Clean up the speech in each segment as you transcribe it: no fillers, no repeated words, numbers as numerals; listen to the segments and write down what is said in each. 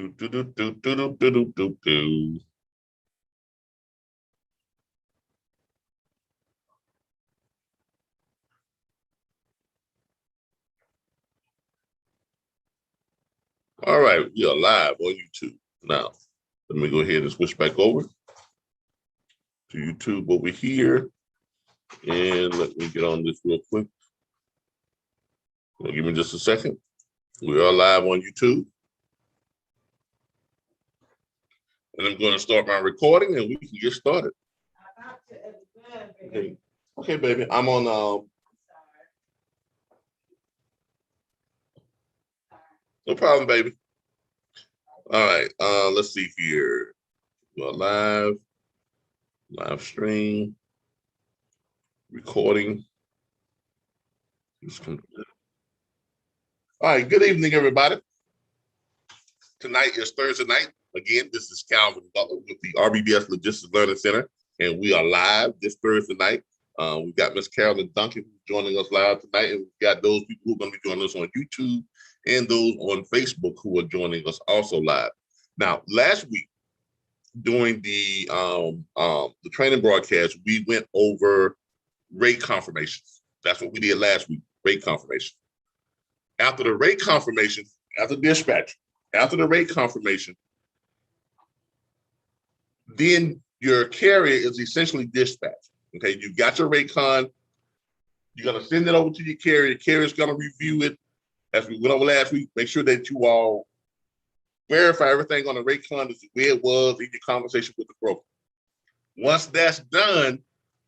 All right, we are live on YouTube now. Let me go ahead and switch back over to YouTube over here. And let me get on this real quick. Give me just a second. We are live on YouTube. And I'm going to start my recording and we can get started. Okay, okay, baby. I'm on no problem, baby. All right, let's see here. We're live stream, recording. All right, good evening, everybody. Tonight is Thursday night. Again, this is Calvin Butler with the RBBS Logistics Learning Center, and we are live this Thursday night. We've got Miss Carolyn Duncan joining us live tonight, and we've got those people who are going to be joining us on YouTube and those on Facebook who are joining us also live. Now, last week during the training broadcast, we went over rate confirmations. That's what we did last week, rate confirmation. After the rate confirmation, after dispatch, after the rate confirmation, then your carrier is essentially dispatched. Okay, you got your rate con, you're gonna send it over to your carrier. The carrier is gonna review it. As we went over last week, make sure that you all verify everything on the rate con is where it was in your conversation with the broker. Once that's done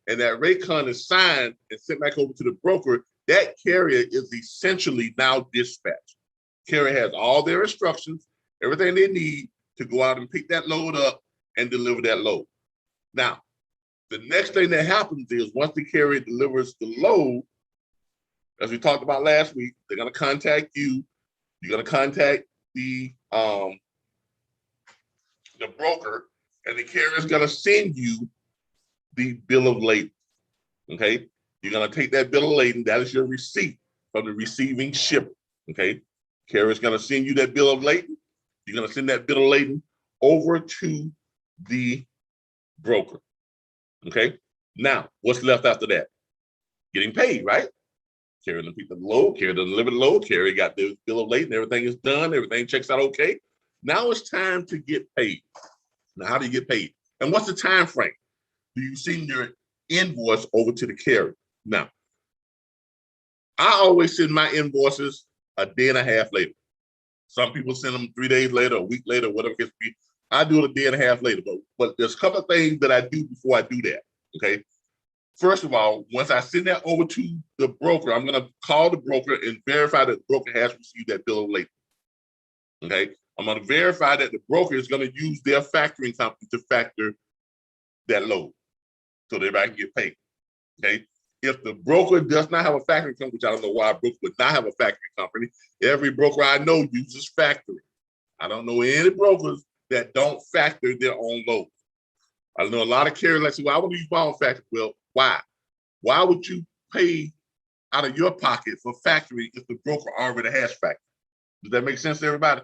and that rate con is signed and sent back over to the broker, that carrier is essentially now dispatched. Carrier has all their instructions, everything they need to go out and pick that load up and deliver that load. Now, the next thing that happens is once the carrier delivers the load, as we talked about last week, they're going to contact you. You're going to contact the broker, and the carrier is going to send you the bill of lading. Okay, you're going to take that bill of lading. That is your receipt from the receiving shipper. Okay, carrier is going to send you that bill of lading. You're going to send that bill of lading over to the broker. Okay, now what's left after that? Getting paid, right? Carrier doesn't pick the load, carrier doesn't deliver the load, carrier got the bill of lading, everything is done, everything checks out okay. Now it's time to get paid. Now, how do you get paid? And what's the time frame? Do you send your invoice over to the carrier? Now, I always send my invoices a day and a half later. Some people send them 3 days later, a week later, whatever it gets to be. I do it a day and a half later, but there's a couple of things that I do before I do that, okay? First of all, once I send that over to the broker, I'm gonna call the broker and verify that the broker has received that bill of lading, okay? I'm gonna verify that the broker is gonna use their factoring company to factor that load so that everybody can get paid, okay? If the broker does not have a factoring company, which I don't know why a broker would not have a factoring company, every broker I know uses factoring. I don't know any brokers that don't factor their own load. I know a lot of carriers like say, well, I want to use my own factory. Well, why? Why would you pay out of your pocket for factory if the broker already has factory? Does that make sense to everybody?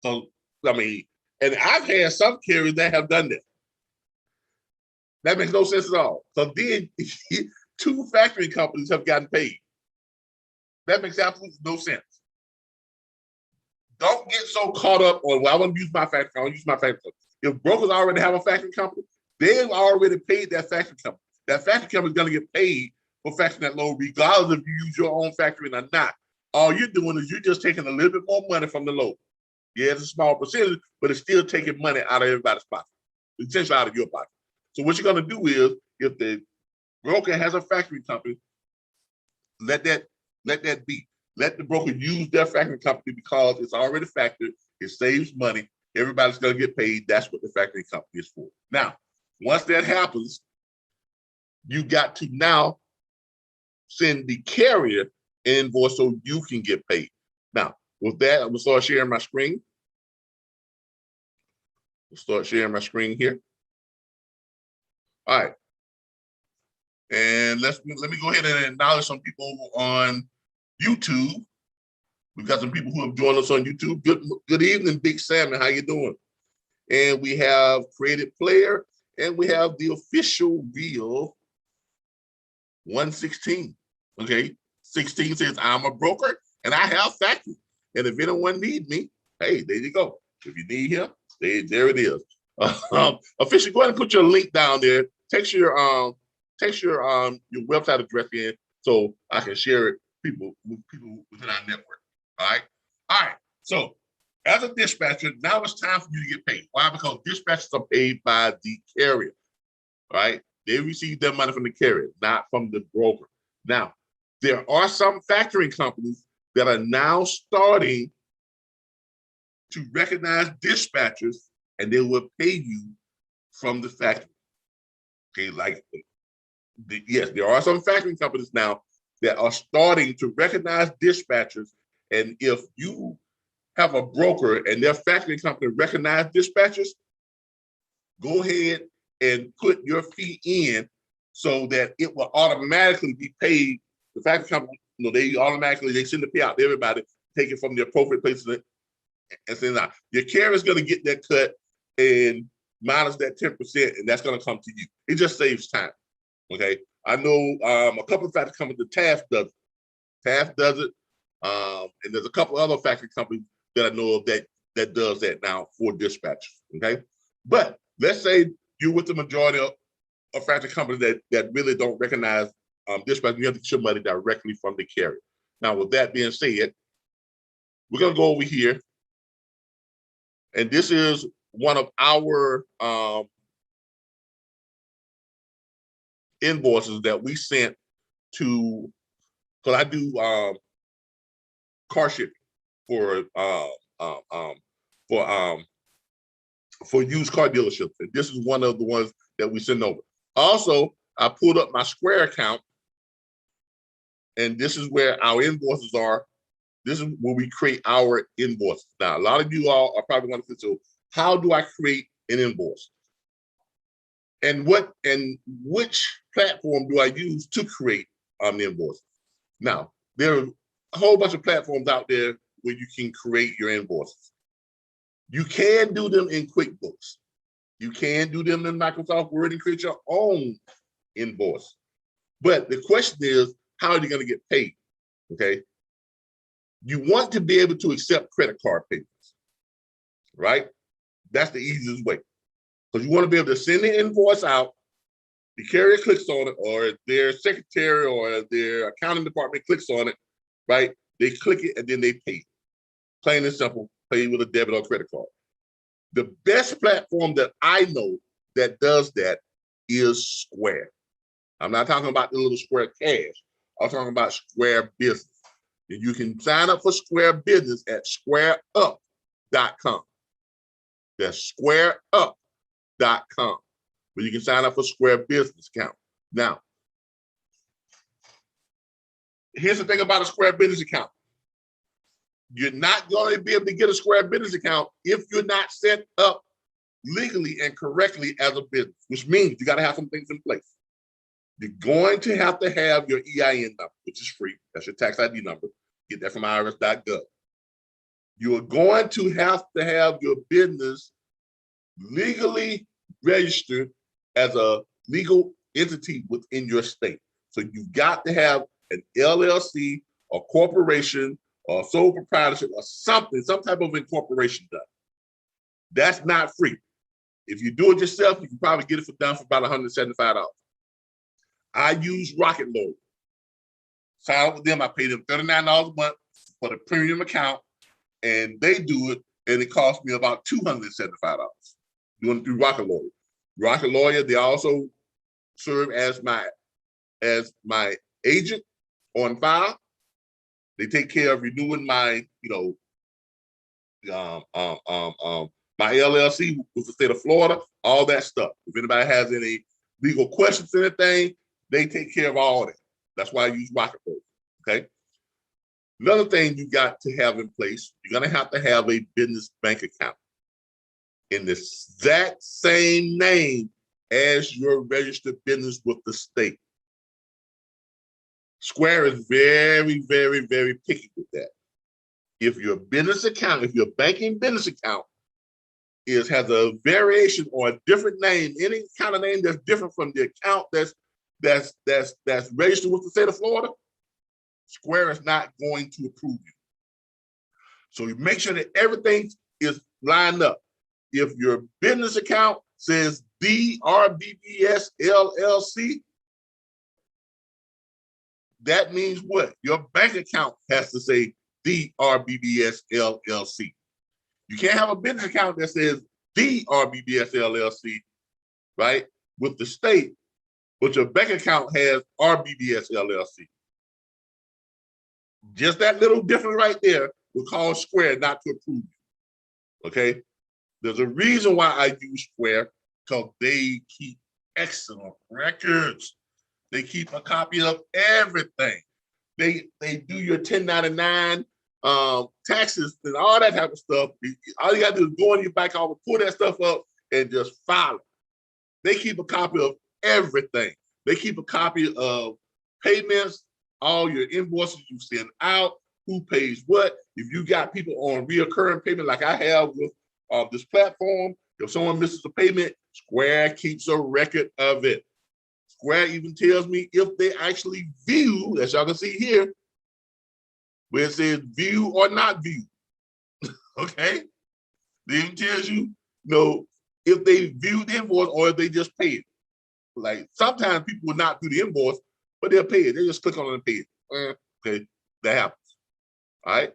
So, I mean, and I've had some carriers that have done that. That makes no sense at all. So then 2 factory companies have gotten paid. That makes absolutely no sense. Don't get so caught up on, well, I want to use my factory, I want to use my factory company. If brokers already have a factory company, they've already paid that factory company. That factory company is going to get paid for factoring that load, regardless if you use your own factory or not. All you're doing is you're just taking a little bit more money from the load. Yeah, it's a small percentage, but it's still taking money out of everybody's pocket, essentially out of your pocket. So what you're going to do is, if the broker has a factory company, let that be. Let the broker use their factoring company because it's already factored. It saves money. Everybody's going to get paid. That's what the factoring company is for. Now, once that happens, you got to now send the carrier invoice so you can get paid. Now, with that, I'm going to start sharing my screen. We'll start sharing my screen here. All right. And let me go ahead and acknowledge some people over on YouTube. We've got some people who have joined us on YouTube. Good evening, Big Salmon. How you doing? And we have Created Player, and we have the official Real 116. Okay, 16 says I'm a broker and I have factory. And if anyone needs me, hey, there you go. If you need him, there it is. Official, go ahead and put your link down there. Text your website address in so I can share it with people within our network. All right. So as a dispatcher, now it's time for you to get paid. Why? Because dispatchers are paid by the carrier. All right. They receive their money from the carrier, not from the broker. Now, there are some factoring companies that are now starting to recognize dispatchers, and they will pay you from the factory. Okay, yes, there are some factoring companies now that are starting to recognize dispatchers, and if you have a broker and their factoring company recognize dispatchers, go ahead and put your fee in so that it will automatically be paid. The factoring company, they send the pay out to everybody, take it from the appropriate places and send it out. Your carrier is going to get that cut and minus that 10%, and that's going to come to you. It just saves time. Okay, I know a couple of factory companies, the Taft does it. Taft does it, and there's a couple other factory companies that I know of that does that now for dispatchers. Okay, but let's say you're with the majority of factory companies that really don't recognize dispatchers. You have to get your money directly from the carrier. Now, with that being said, we're going to go over here, and this is one of our invoices that we sent to, because I do car shipping for used car dealerships. And this is one of the ones that we send over. Also, I pulled up my Square account, and this is where our invoices are. This is where we create our invoices. Now, a lot of you all are probably going to say, so how do I create an invoice? And which platform do I use to create an invoice? Now, there are a whole bunch of platforms out there where you can create your invoices. You can do them in QuickBooks. You can do them in Microsoft Word and create your own invoice. But the question is, how are you going to get paid? Okay. You want to be able to accept credit card payments, right? That's the easiest way. Because you want to be able to send the invoice out, the carrier clicks on it, or their secretary or their accounting department clicks on it, right? They click it and then they pay. Plain and simple, pay with a debit or credit card. The best platform that I know that does that is Square. I'm not talking about the little Square Cash. I'm talking about Square Business. And you can sign up for Square Business at squareup.com. That's squareup.com, where you can sign up for Square Business account. Now, here's the thing about a Square Business account. You're not going to be able to get a Square Business account if you're not set up legally and correctly as a business, which means you got to have some things in place. You're going to have your EIN number, which is free. That's your tax ID number. Get that from irs.gov. You are going to have your business legally registered as a legal entity within your state. So you've got to have an LLC or corporation or sole proprietorship or something, some type of incorporation done. That's not free. If you do it yourself, you can probably get it done for about $175. I use Rocket Lawyer. Sign up with them. I pay them $39 a month for the premium account, and they do it, and it costs me about $275 doing it through Rocket Lawyer. Rocket Lawyer, they also serve as my agent on file. They take care of renewing my, my LLC with the state of Florida, all that stuff. If anybody has any legal questions or anything, they take care of all that. That's why I use Rocket Lawyer, okay? Another thing you got to have in place, you're gonna have to have a business bank account in the exact same name as your registered business with the state. Square is very, very, very picky with that. if your business account, if your banking business account has a variation or a different name, any kind of name that's different from the account that's registered with the state of Florida, Square is not going to approve you. So you make sure that everything is lined up. If your business account says the RBBS LLC, that means what? Your bank account has to say the RBBS LLC. You can't have a business account that says the RBBS LLC, right, with the state, but your bank account has RBBS LLC. Just that little difference right there will cause Square not to approve you, okay? There's a reason why I use Square, because they keep excellent records. They keep a copy of everything. They do your 1099 taxes and all that type of stuff. All you got to do is go in your back office, pull that stuff up, and just file it. They keep a copy of everything. They keep a copy of payments, all your invoices you send out, who pays what. If you got people on reoccurring payment like I have with this platform, if someone misses a payment, Square keeps a record of it. Square even tells me if they actually view, as y'all can see here, where it says view or not view, okay? They even tells you, if they view the invoice or if they just pay it. Like sometimes people will not do the invoice, but they'll pay it. They just click on it and pay it. Okay, that happens, all right?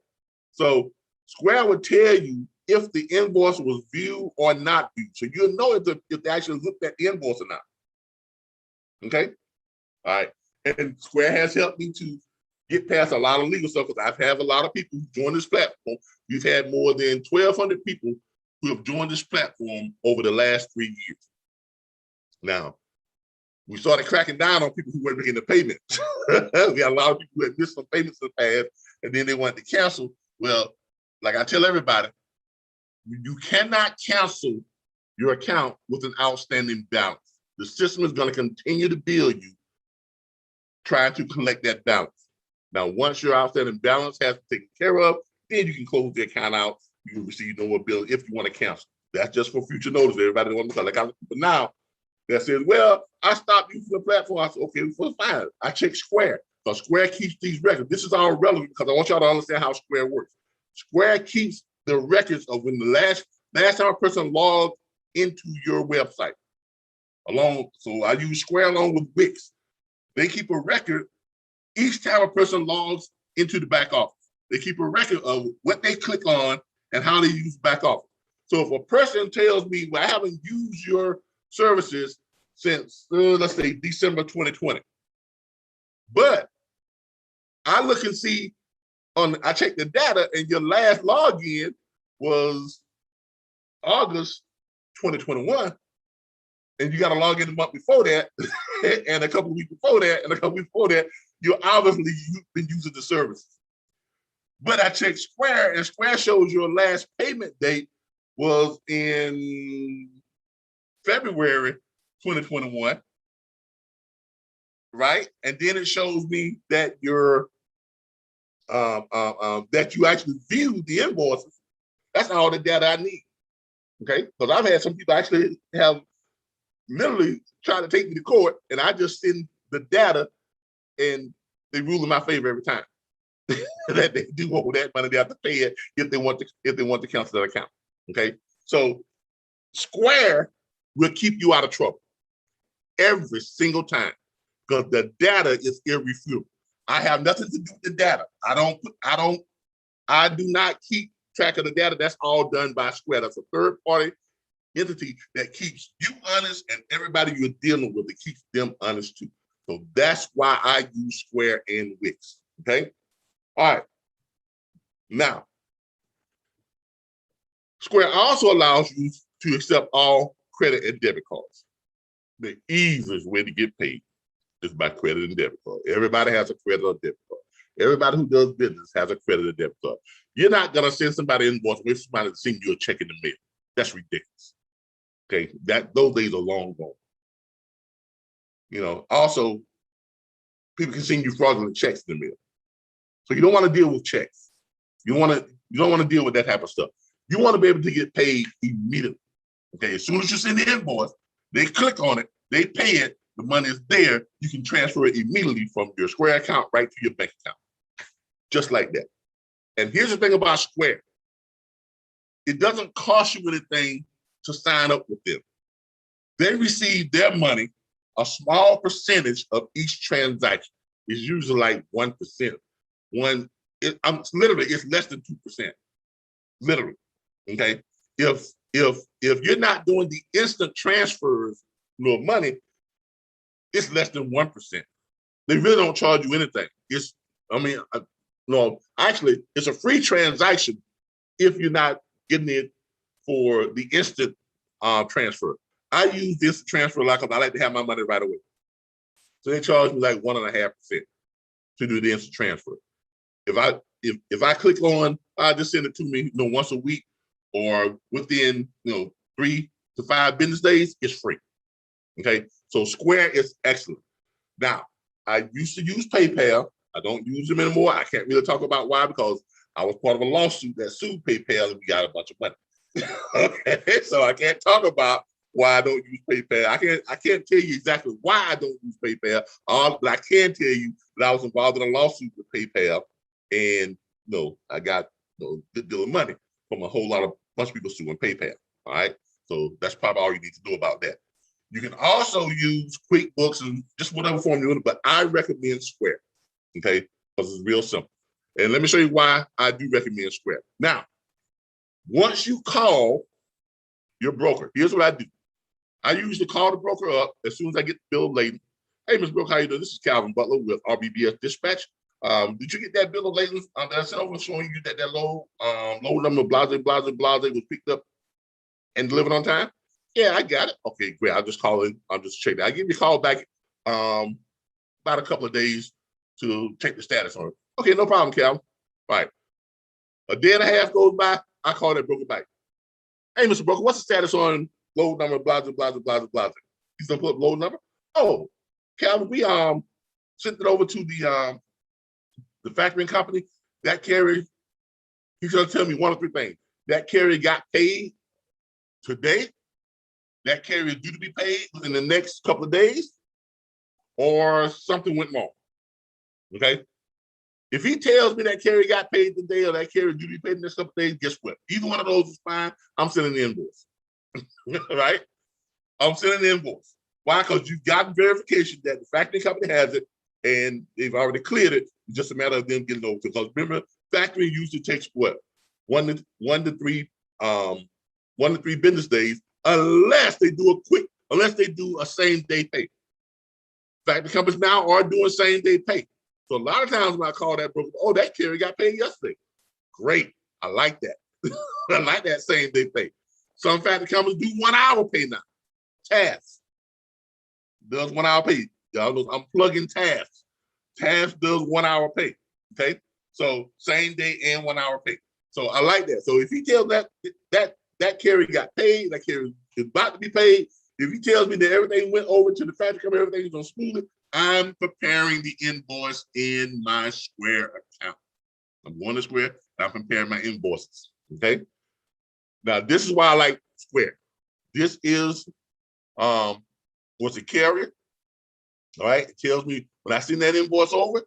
So Square would tell you if the invoice was viewed or not viewed. So you'll know if they actually looked at the invoice or not. Okay, all right. And Square has helped me to get past a lot of legal stuff because I've had a lot of people who join this platform. We've had more than 1,200 people who have joined this platform over the last 3 years. Now, we started cracking down on people who weren't making the payments. We had a lot of people who had missed some payments in the past, and then they wanted to cancel. Well, like I tell everybody, you cannot cancel your account with an outstanding balance. The system is going to continue to bill you, trying to collect that balance. Now, once your outstanding balance has been taken care of, then you can close the account out. You can receive no more bill if you want to cancel. That's just for future notice. Everybody wants to like people now that says, well, I stopped using the platform. I said, okay, well, fine. I checked Square. So Square keeps these records. This is all relevant because I want y'all to understand how Square works. Square keeps the records of when the last time a person logged into your website. So I use Square along with Wix. They keep a record each time a person logs into the back office. They keep a record of what they click on and how they use back office. So if a person tells me, well, I haven't used your services since, let's say, December 2020, but I look and see, I check the data and your last login was August 2021, and you got to log in the month before that, and a couple of weeks before that, and a couple of weeks before that, you've been using the service. But I checked Square, and Square shows your last payment date was in February 2021, right? And then it shows me that that you actually viewed the invoices. That's all the data I need, okay? Because I've had some people actually have literally trying to take me to court, and I just send the data, and they rule in my favor every time. That they do owe that money, they have to pay it if they want to cancel that account. Okay, so Square will keep you out of trouble every single time because the data is irrefutable. I have nothing to do with the data. I do not keep track of the data. That's all done by Square. That's a third-party entity that keeps you honest, and everybody you're dealing with, it keeps them honest too. So that's why I use Square and Wix. Okay. All right. Now, Square also allows you to accept all credit and debit cards. The easiest way to get paid is by credit and debit card. Everybody has a credit or debit card. Everybody who does business has a credit or debit card. You're not going to send somebody an invoice with somebody to send you a check in the mail. That's ridiculous. Okay, those days are long gone. You know, also, people can send you fraudulent checks in the mail. So you don't want to deal with checks. You want to You don't want to deal with that type of stuff. You want to be able to get paid immediately. Okay, as soon as you send the invoice, they click on it, they pay it, the money is there, you can transfer it immediately from your Square account right to your bank account. Just like that. And here's the thing about Square. It doesn't cost you anything to sign up with them. They receive their money, a small percentage of each transaction. It's usually like 1%. Literally, it's less than 2%. Literally, okay? If you're not doing the instant transfers of money, it's less than 1%. They really don't charge you anything. Actually, it's a free transaction if you're not getting it for the instant transfer. I use this transfer like I like to have my money right away. So they charge me like 1.5% to do the instant transfer. If I click on, just send it to me, once a week or within 3 to 5 business days, it's free. Okay, so Square is excellent. Now, I used to use PayPal. I don't use them anymore. I can't really talk about why, because I was part of a lawsuit that sued PayPal and we got a bunch of money. Okay, so I can't talk about why I don't use PayPal. I can't tell you exactly why I don't use PayPal, but I can tell you that I was involved in a lawsuit with PayPal, and I got a good deal of money from a bunch of people suing PayPal. All right, so that's probably all you need to know about that. You can also use QuickBooks and just whatever form you're in, but I recommend Square, okay, because it's real simple. And let me show you why I do recommend Square. Now, once you call your broker, here's what I do. I usually call the broker up as soon as I get the bill of lading. Hey, Ms. Brooke, how you doing? This is Calvin Butler with RBBS Dispatch. Did you get that bill of lading that I sent over showing you that low number of blase was picked up and delivered on time? Yeah, I got it. Okay, great. I'll just call in. I'll just check that. I'll give you a call back about a couple of days to check the status on it. Okay, no problem, Calvin. All right. A day and a half goes by, I call that broker back. Hey, Mr. Broker, what's the status on load number, blase? He's gonna put up load number. Oh, Calvin, we sent it over to the factoring company. That carrier, he's gonna tell me one of three things. That carrier got paid today. That carrier is due to be paid within the next couple of days, or something went wrong. Okay. If he tells me that carrier got paid today or that carrier due to be paid in the next couple of days, guess what? Either one of those is fine. I'm sending the invoice. Right? I'm sending the invoice. Why? Because you've gotten verification that the factoring company has it and they've already cleared it. It's just a matter of them getting over. Because remember, factoring usually takes what? One to three business days, unless they do a same day pay. Factoring companies now are doing same day pay. So a lot of times when I call that broker, oh, that carrier got paid yesterday. Great. I like that. I like that same day pay. Some factory companies do 1 hour pay now. Tasks does 1 hour pay. Y'all know I'm plugging tasks. Tasks does 1 hour pay. Okay. So same day and 1 hour pay. So I like that. So if he tells that carrier got paid, that carrier is about to be paid. If he tells me that everything went over to the factory company, everything is on smoothly, I'm preparing the invoice in my Square account. I'm going to Square, and I'm preparing my invoices, okay? Now, this is why I like Square. This is what's a carrier, all right? It tells me when I send that invoice over,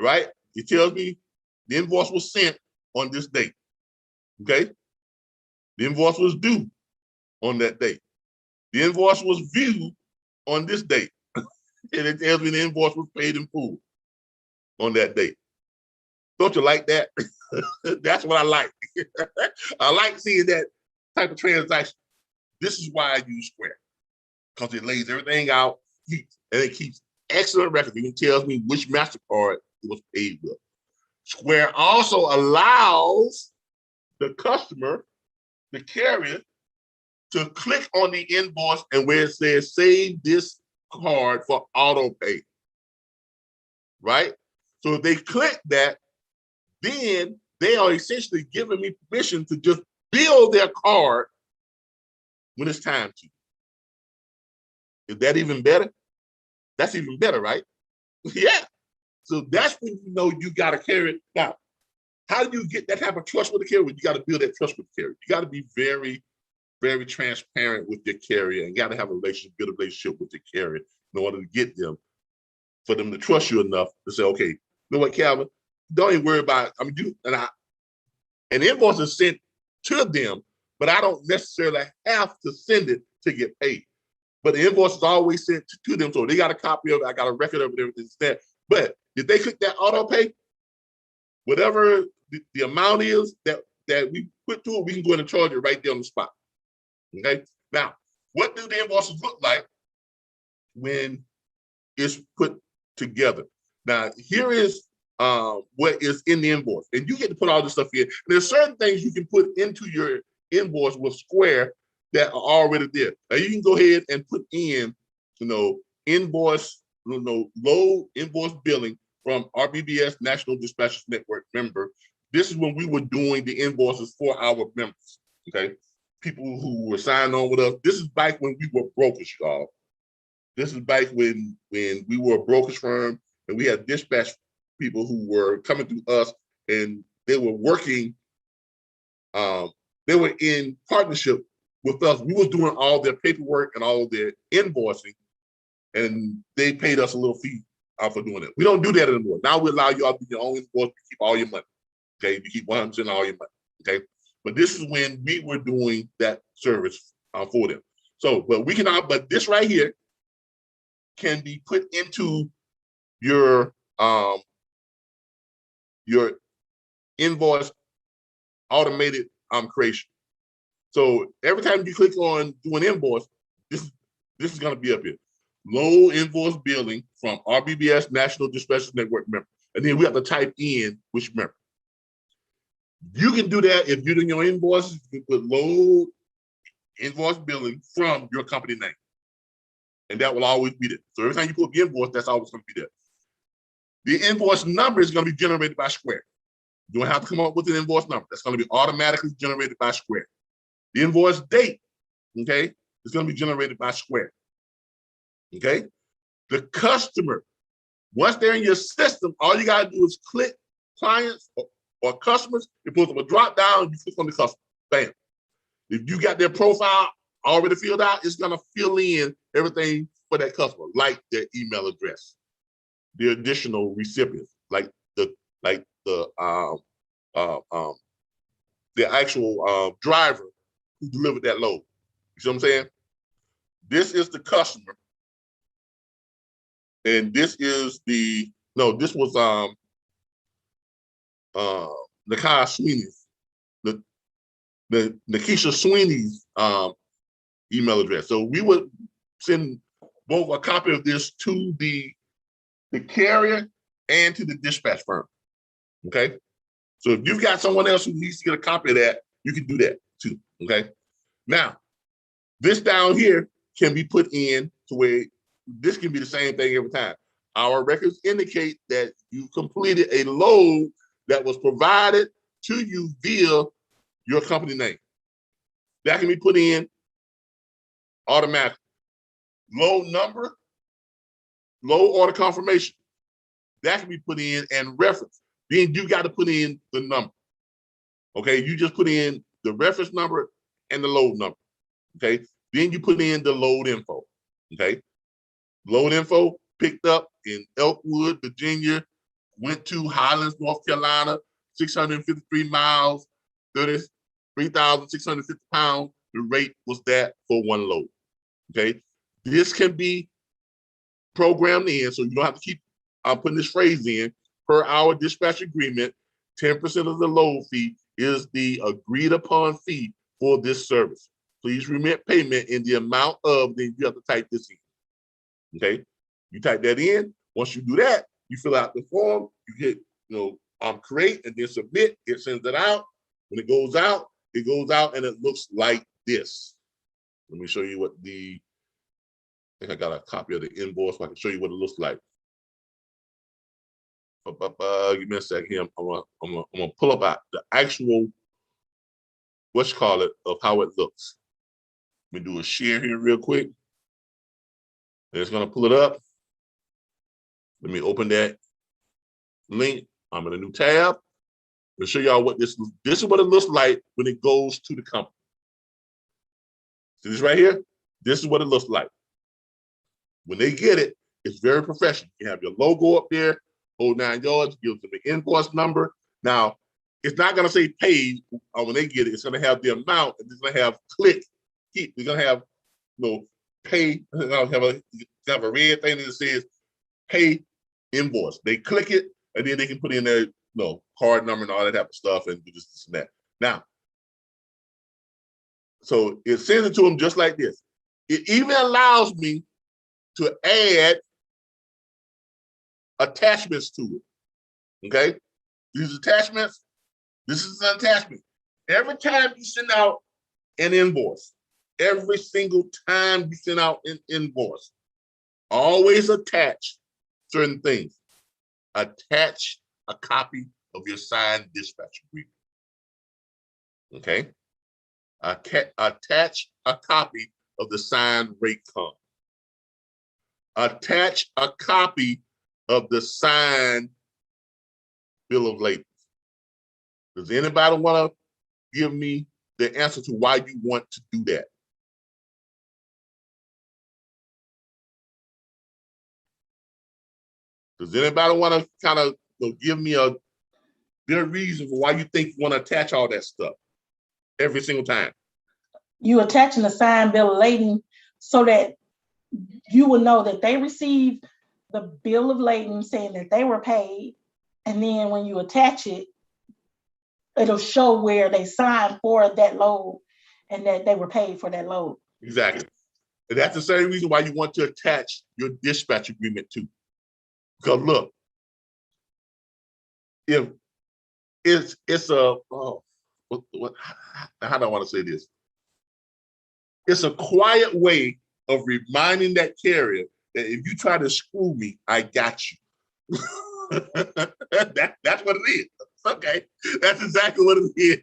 right? It tells me the invoice was sent on this date, okay? The invoice was due on that date. The invoice was viewed on this date. And it tells me the invoice was paid in full on that date. Don't you like that? That's what I like. I like seeing that type of transaction. This is why I use Square, because it lays everything out and it keeps excellent records. It tells me which MasterCard it was paid with. Square also allows the customer, the carrier, to click on the invoice and where it says save this card for auto pay, right? So if they click that, then they are essentially giving me permission to just bill their card when it's time to. Is that even better? That's even better, right? Yeah. So that's when you know you got to carry it. Now, How do you get that type of trust with the carrier? You got to build that trust with the carrier. You got to be very, very transparent with your carrier, and got to have a relationship, build a relationship with the carrier in order to get them, for them to trust you enough to say, okay, you know what, Calvin, don't even worry about it. I mean, an invoice is sent to them, but I don't necessarily have to send it to get paid. But the invoice is always sent to them, so they got a copy of it. I got a record of it, everything's there. But if they click that auto pay, whatever the amount is that we put to it, we can go in and charge it right there on the spot. Okay. Now, what do the invoices look like when it's put together? Now, here is what is in the invoice, and you get to put all this stuff in. And there's certain things you can put into your invoice with Square that are already there. Now, you can go ahead and put in, invoice, low invoice billing from RBBS National Dispatchers Network member. This is when we were doing the invoices for our members, okay? People who were signed on with us. This is back when we were brokers, y'all. This is back when we were a brokerage firm and we had dispatch people who were coming to us, and they were working, they were in partnership with us. We was doing all their paperwork and all of their invoicing, and they paid us a little fee for doing it. We don't do that anymore. Now we allow you all to do your own invoice, to keep all your money. Okay, you keep 100% of all your money. Okay, but this is when we were doing that service for them. So, but this right here can be put into your invoice automated creation. So every time you click on do an invoice, this is going to be up here. Low invoice billing from RBBS National Dispatchers Network member. And then we have to type in which member. You can do that if you're doing your invoices. You can put low invoice billing from your company name. And that will always be there. So every time you put the invoice, that's always going to be there. The invoice number is going to be generated by Square. You don't have to come up with an invoice number. That's going to be automatically generated by Square. The invoice date, okay, is going to be generated by Square. Okay? The customer, once they're in your system, all you got to do is click clients or customers. It puts them a drop down, you click on the customer. Bam. If you got their profile already filled out, it's going to fill in everything for that customer, like their email address, the additional recipients, like the actual driver who delivered that load. You see what I'm saying? This is the customer, and this is this was Nakia Sweeney's, the Nakisha Sweeney's email address. So we would send both a copy of this to the carrier and to the dispatch firm. Okay. So if you've got someone else who needs to get a copy of that, you can do that too. Okay. Now, this down here can be put in to where this can be the same thing every time. Our records indicate that you completed a load that was provided to you via your company name. That can be put in automatically. Load number, load order confirmation. That can be put in and reference. Then you got to put in the number. Okay, you just put in the reference number and the load number. Okay, then you put in the load info. Okay, load info picked up in Elkwood, Virginia, went to Highlands, North Carolina, 653 miles, 33,650 pounds. The rate was that for one load. Okay, this can be programmed in, so you don't have to keep putting this phrase in. Per hour dispatch agreement, 10% of the load fee is the agreed upon fee for this service. Please remit payment in the amount of, then you have to type this in. Okay, you type that in. Once you do that, you fill out the form, you hit create and then submit. It sends it out. When it goes out and it looks like this. Let me show you what I think I got a copy of the invoice so I can show you what it looks like. Give me a second here. I'm gonna pull up the actual of how it looks. Let me do a share here real quick. And it's gonna pull it up. Let me open that link. I'm in a new tab. to show y'all what this is what it looks like when it goes to the company. See this right here? This is what it looks like. When they get it, it's very professional. You have your logo up there, whole 9 yards, gives them an invoice number. Now, it's not going to say paid when they get it. It's going to have the amount, and it's going to have click. It's going to have, pay. It's going to have a red thing that says pay invoice. They click it, and then they can put in their card number and all that type of stuff and do this and that. Now, so it sends it to them just like this. It even allows me to add attachments to it. Okay? These attachments, this is an attachment. Every time you send out an invoice, every single time you send out an invoice, always attach certain things. Attach a copy of your signed dispatch agreement. Okay? Attach a copy of the signed rate card. Attach a copy of the signed bill of lading. Does anybody want to give me the answer to why you want to do that? Does anybody want to kind of give me a good reason for why you think you want to attach all that stuff every single time? You attaching the signed bill of lading so that you will know that they received the bill of lading saying that they were paid, and then when you attach it, it'll show where they signed for that load and that they were paid for that load. Exactly. And that's the same reason why you want to attach your dispatch agreement too. Because look, if it's a how do I want to say this? It's a quiet way of reminding that carrier that if you try to screw me, I got you. That's what it is. Okay, that's exactly what it is.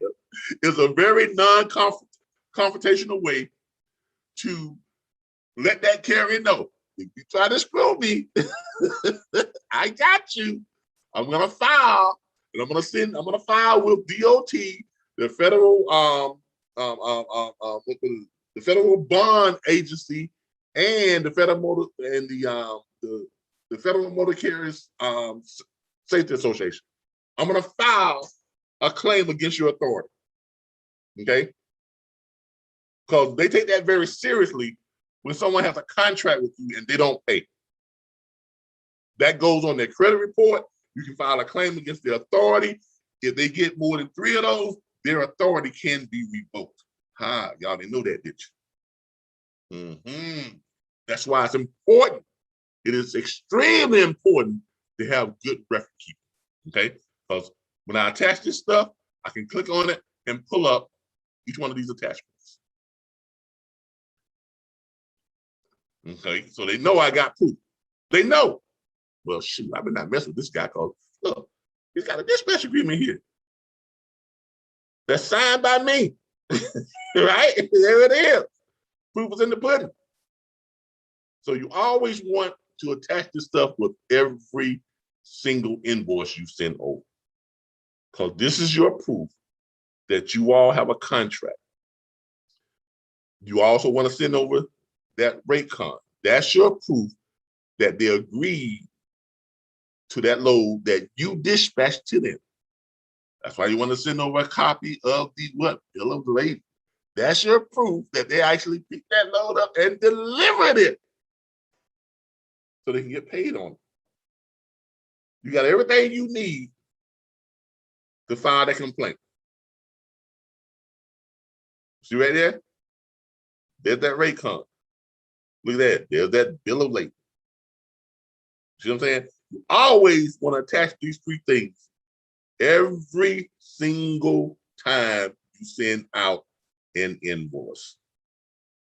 It's a very non-confrontational way to let that carrier know if you try to screw me, I got you. I'm gonna file, and I'm gonna file with DOT, the federal the federal bond agency, and the federal motor and the Federal Motor Carriers Safety Association. I'm gonna file a claim against your authority. Okay? Because they take that very seriously when someone has a contract with you and they don't pay. That goes on their credit report. You can file a claim against the authority. If they get more than 3 of those, their authority can be revoked. Y'all didn't know that, did you? That's why it's important. It is extremely important to have good record keeping. Okay? Because when I attach this stuff, I can click on it and pull up each one of these attachments. Okay, so they know I got proof. They know. Well, shoot, I better not mess with this guy because look, he's got a dispatch agreement here. That's signed by me. Right? There it is. Proof is in the pudding. So you always want to attach this stuff with every single invoice you send over. Because this is your proof that you all have a contract. You also want to send over that rate card. That's your proof that they agreed to that load that you dispatched to them. That's why you want to send over a copy of the bill of lading. That's your proof that they actually picked that load up and delivered it so they can get paid on it. You got everything you need to file that complaint. See right there? There's that rate card. Look at that. There's that bill of lading. See what I'm saying? You always want to attach these 3 things every single time you send out an invoice.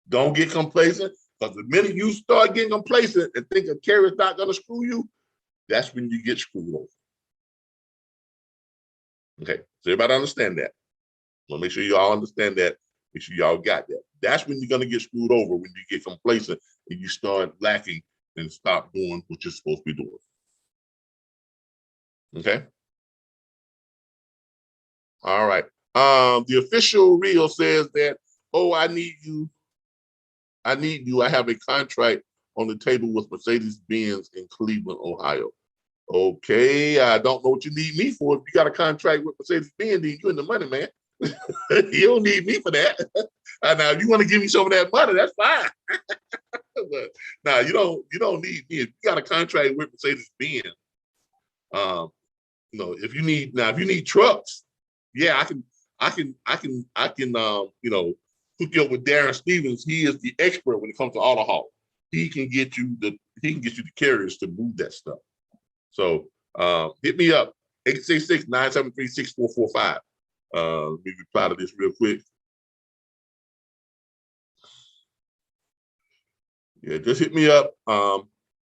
Don't get complacent, because the minute you start getting complacent and think a carrier's not going to screw you, that's when you get screwed over. Okay, so everybody understand that. Well, make sure you all understand that. Make sure y'all got that. That's when you're going to get screwed over, when you get complacent and you start lacking and stop doing what you're supposed to be doing. Okay? All right. The official reel says that, oh, I need you. I have a contract on the table with Mercedes-Benz in Cleveland, Ohio. Okay, I don't know what you need me for. If you got a contract with Mercedes-Benz, then you're in the money, man. You don't need me for that. Now, if you want to give me some of that money, that's fine. But now you don't need me. If you got a contract with Mercedes-Benz, if you need trucks, yeah, I can hook you up with Darren Stevens. He is the expert when it comes to auto haul. He can get you the carriers to move that stuff. So hit me up, 866-973-6445. Let me reply to this real quick. Yeah, just hit me up.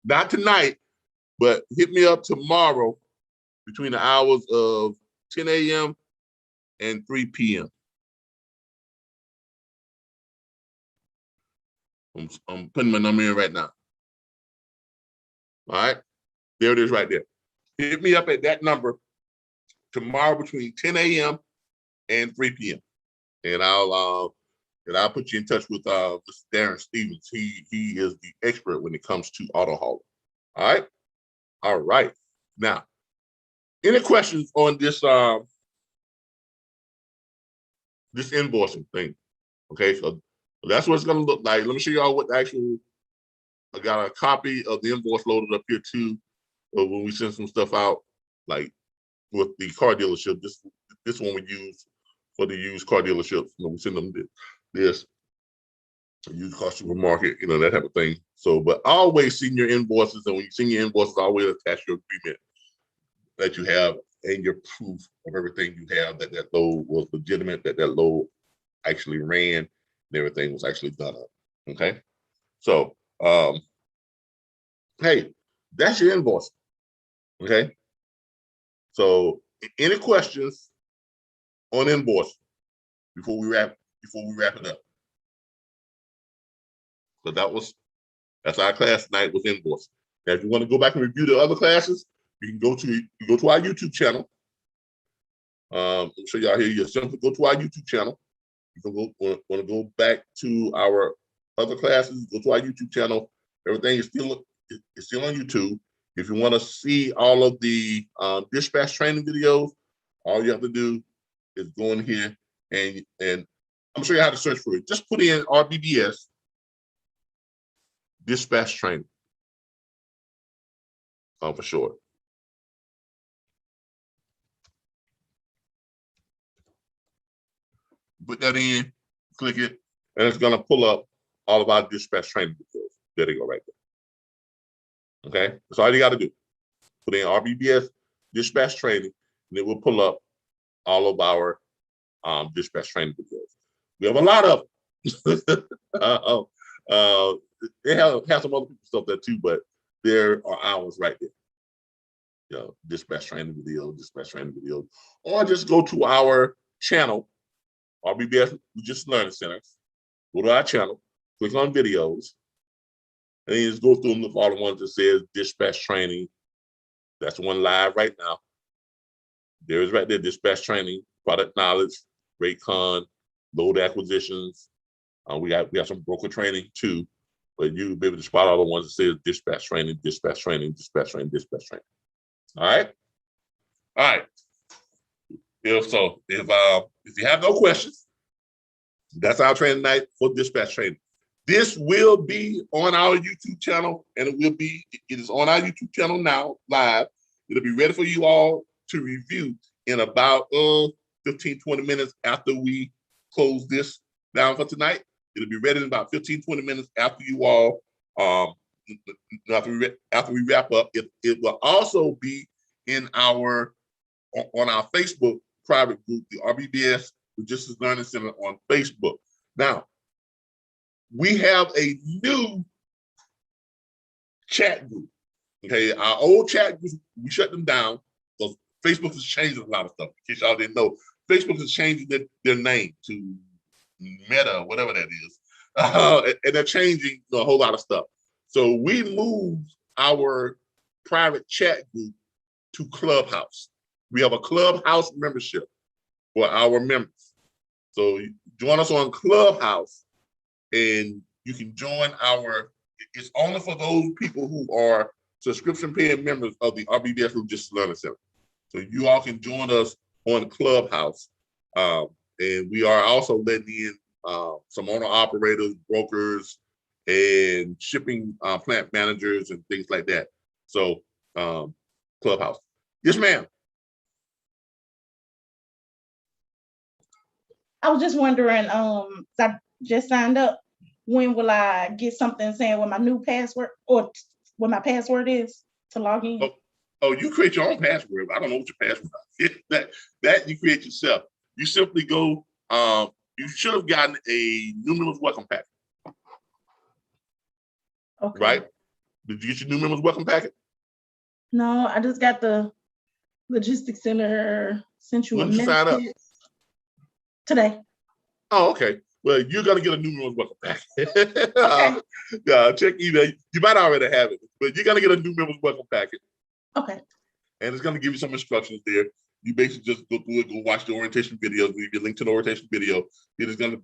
Not tonight, but hit me up tomorrow between the hours of 10 a.m. and 3 p.m. I'm putting my number in right now. All right, there it is right there. Hit me up at that number tomorrow between 10 a.m. and 3 p.m. And I'll put you in touch with Mr. Darren Stevens. He is the expert when it comes to auto hauling. All right. Now, any questions on this this invoicing thing? Okay, so that's what it's gonna look like. Let me show y'all what the actual. I got a copy of the invoice loaded up here too. When we send some stuff out, like with the car dealership, this one we use for the used car dealerships. We send them this used car supermarket, that type of thing. So, but always send your invoices, and when you send your invoices, always attach your agreement that you have and your proof of everything you have that load was legitimate, that load actually ran, and everything was actually done up. Okay, so hey, that's your invoice. Okay, so any questions on invoice before we wrap it up? So that's our class tonight with invoice. Now, if you want to go back and review the other classes, you can go to our YouTube channel. I'll show y'all here. You simply go to our YouTube channel. You can want to go back to our other classes. Go to our YouTube channel. Everything is still on YouTube. If you want to see all of the dispatch training videos, all you have to do is go in here and I'm gonna show you how to search for it. Just put in RBBS dispatch training. For sure. Put that in, click it, and it's gonna pull up all of our dispatch training videos. There they go right there. Okay, that's all you got to do. Put in RBBS dispatch training, and it will pull up all of our dispatch training videos. We have a lot of them. They have some other stuff there too, but there are ours right there. Dispatch training video, or just go to our channel, RBBS Logistics Learning Center. Go to our channel, click on videos, and then just go through them with all the ones that says dispatch training. That's the one live right now. There is right there, dispatch training, product knowledge, rate con, load acquisitions. We got some broker training too, but you'll be able to spot all the ones that says dispatch training, dispatch training, dispatch training, dispatch training. All right. If you have no questions, that's our training night for dispatch training. This will be on our YouTube channel, and it is on our YouTube channel now, live. It'll be ready for you all to review in about 15, 20 minutes after we close this down for tonight. It'll be ready in about 15, 20 minutes after you all, after we wrap up. It will also be on our Facebook private group, the RBBS Logistics Learning Center on Facebook. Now, we have a new chat group. Okay, our old chat groups, we shut them down because Facebook is changing a lot of stuff. In case y'all didn't know, Facebook is changing their name to Meta, whatever that is. And they're changing a whole lot of stuff. So we moved our private chat group to Clubhouse. We have a Clubhouse membership. for our members. So join us on Clubhouse, and you can join it's only for those people who are subscription paying members of the RBBS Logistics Learning Center. So you all can join us on Clubhouse. And we are also letting in some owner operators, brokers, and shipping plant managers and things like that. So Clubhouse. Yes, ma'am. I was just wondering, I just signed up. When will I get something saying what my new password or what my password is to log in? Oh, you create your own password. I don't know what your password is. that you create yourself. You simply go, you should have gotten a new members welcome packet. Okay. Right? Did you get your new members welcome packet? No, I just got the logistics center sent you a message. Sign up? Today. Oh, okay. Well, you're gonna get a new members welcome packet. Okay. Check email. You might already have it, but you're gonna get a new members welcome packet. Okay. And it's gonna give you some instructions there. You basically just go through it, go watch the orientation videos. We give you a link to the orientation video. It is gonna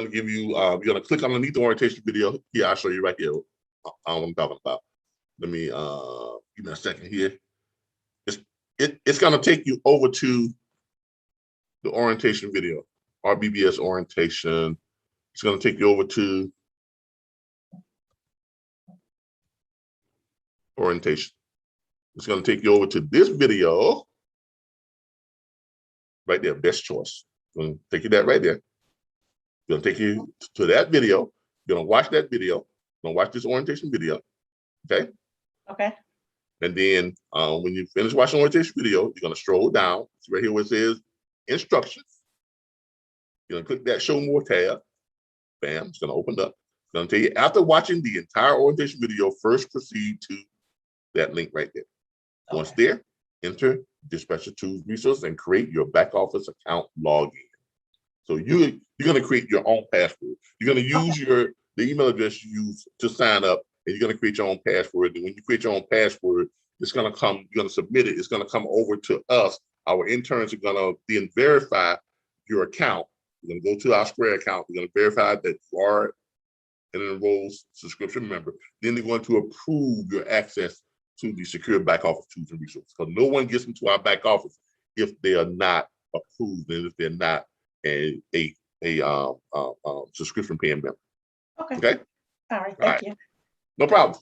give you. You're gonna click underneath the orientation video. Yeah, I'll show you right here. I don't know what I'm talking about. Let me give me a second here. It's gonna take you over to the orientation video, RBBS orientation. It's gonna take you over to orientation. It's gonna take you over to this video right there, best choice. It's gonna take you that right there. It's gonna take you to that video. You're gonna watch that video. You're gonna watch this orientation video. Okay. Okay. And then when you finish watching the orientation video, you're gonna scroll down. See right here where it says instructions. You're gonna click that show more tab. Bam, it's gonna open up. It's gonna tell you after watching the entire orientation video, first proceed to that link right there. Okay. Once there, enter Dispatcher Tools resource and create your back office account login. So you're gonna create your own password. You're gonna use the email address you use to sign up, and you're gonna create your own password. And when you create your own password, it's gonna come, you're gonna submit it, it's gonna come over to us. Our interns are gonna then verify your account. We're gonna go to our Square account, we're gonna verify that you are an enrolled subscription member. Then they're going to approve your access to the secure back office tools and resources. Because no one gets into our back office if they are not approved and if they're not a subscription paying member. Okay. All right. Thank you. No problem.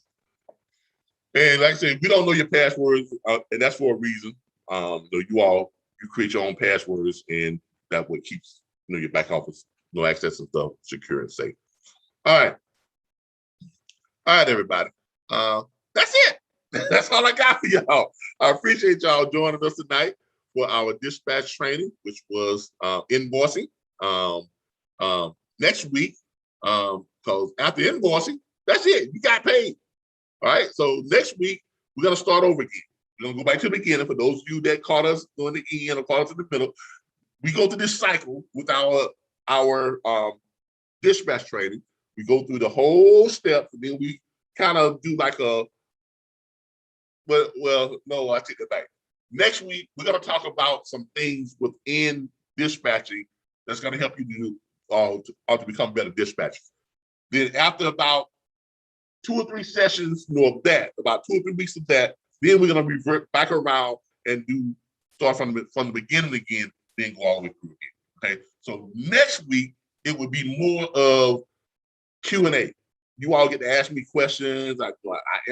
And like I said, we don't know your passwords, and that's for a reason. You create your own passwords, and that what keeps your back office access and stuff secure and safe. All right, everybody. That's it. That's all I got for y'all. I appreciate y'all joining us tonight for our dispatch training, which was invoicing. Next week, because after invoicing, that's it. You got paid. All right. So next week, we're gonna start over again. We're gonna go back to the beginning. For those of you that caught us during the end or caught us in the middle, we go through this cycle with our dispatch training. We go through the whole steps, and then we kind of do like no, I take it back. Next week, we're going to talk about some things within dispatching that's going to help you to become better dispatchers. Then after about 2 or 3 sessions of that, about 2 or 3 weeks of that, then we're going to revert back around and start from the beginning again, then go all the way through again. Okay, so next week, it would be more of Q&A. You all get to ask me questions. I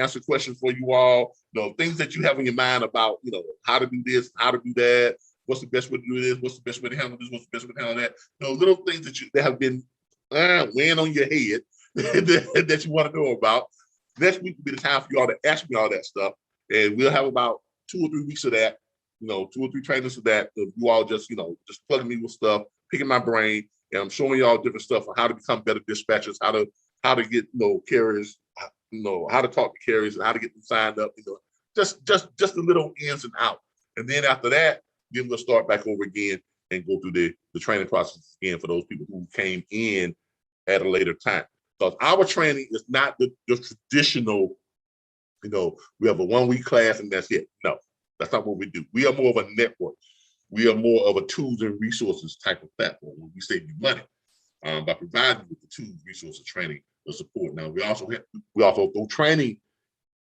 answer questions for you all. Things that you have in your mind about, how to do this, how to do that. What's the best way to do this? What's the best way to handle this? What's the best way to handle that? Little things that have been weighing on your head that you want to know about. Next week will be the time for you all to ask me all that stuff, and we'll have about 2 or 3 weeks of that. 2 or 3 trainings of that. You all just plugging me with stuff, picking my brain, and I'm showing y'all different stuff on how to become better dispatchers, how to get carriers, how to talk to carriers and how to get them signed up, just the little ins and outs. And then after that, then we'll start back over again and go through the training process again for those people who came in at a later time. Because our training is not the traditional, we have a 1-week class and that's it. No, that's not what we do. We are more of a network. we are more of a tools and resources type of platform where we save you money by providing you with the tools, resources, training, and support. Now we also throw training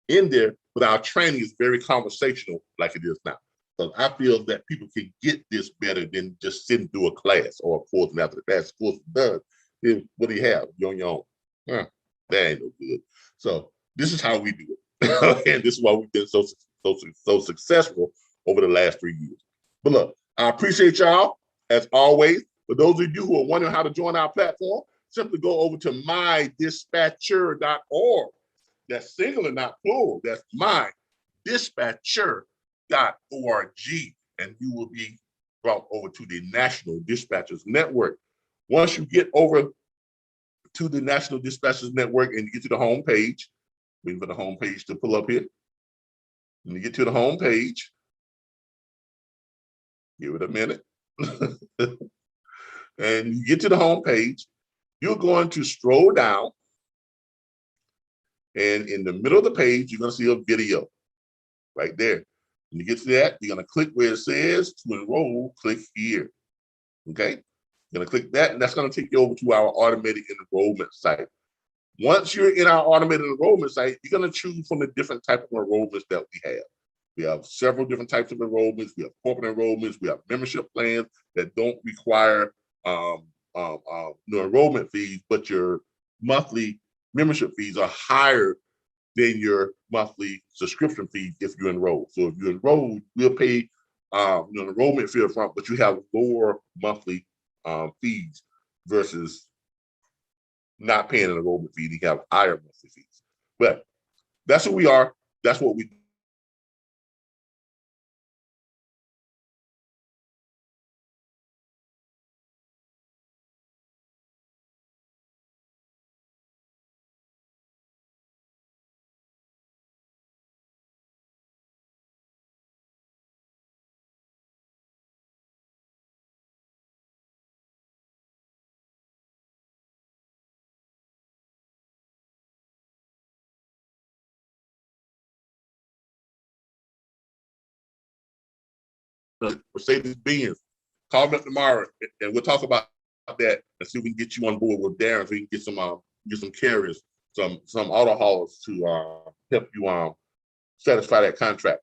in there, but our training is very conversational like it is now. So I feel that people can get this better than just sitting through a class or a course, and after the class course is done, then what do you have? You're on your own. That ain't no good. So this is how we do it. And this is why we've been so successful over the last 3 years. But look, I appreciate y'all as always. For those of you who are wondering how to join our platform, simply go over to mydispatcher.org. That's singular, not plural. That's mydispatcher.org. And you will be brought over to the National Dispatchers Network. Once you get over to the National Dispatchers Network and you get to the home page, waiting for the home page to pull up here. When you get to the home page, give it a minute. And you get to the home page, you're going to scroll down, and in the middle of the page, you're going to see a video right there. When you get to that, you're going to click where it says to enroll, click here. Okay? You're going to click that, and that's going to take you over to our automated enrollment site. Once you're in our automated enrollment site, you're going to choose from the different type of enrollments that we have. We have several different types of enrollments. We have corporate enrollments. We have membership plans that don't require no enrollment fees, but your monthly membership fees are higher than your monthly subscription fees if you enroll. So if you enroll, we'll pay an enrollment fee up front, but you have lower monthly fees versus not paying an enrollment fee. You have higher monthly fees. But that's who we are. That's what we do. Mercedes-Benz, call me up tomorrow and we'll talk about that and see if we can get you on board with Darren so we can get some carriers, some auto haulers to help you satisfy that contract.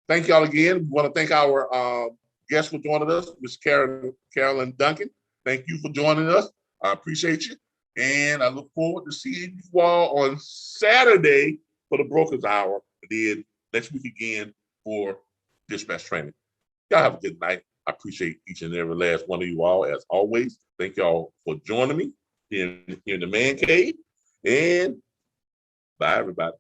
Thank y'all again. We want to thank our guests for joining us, Ms. Carolyn Duncan. Thank you for joining us. I appreciate you. And I look forward to seeing you all on Saturday for the Brokers Hour, and then next week again for dispatch training. Y'all have a good night. I appreciate each and every last one of you all, as always. Thank y'all for joining me here in the man cave. And bye, everybody.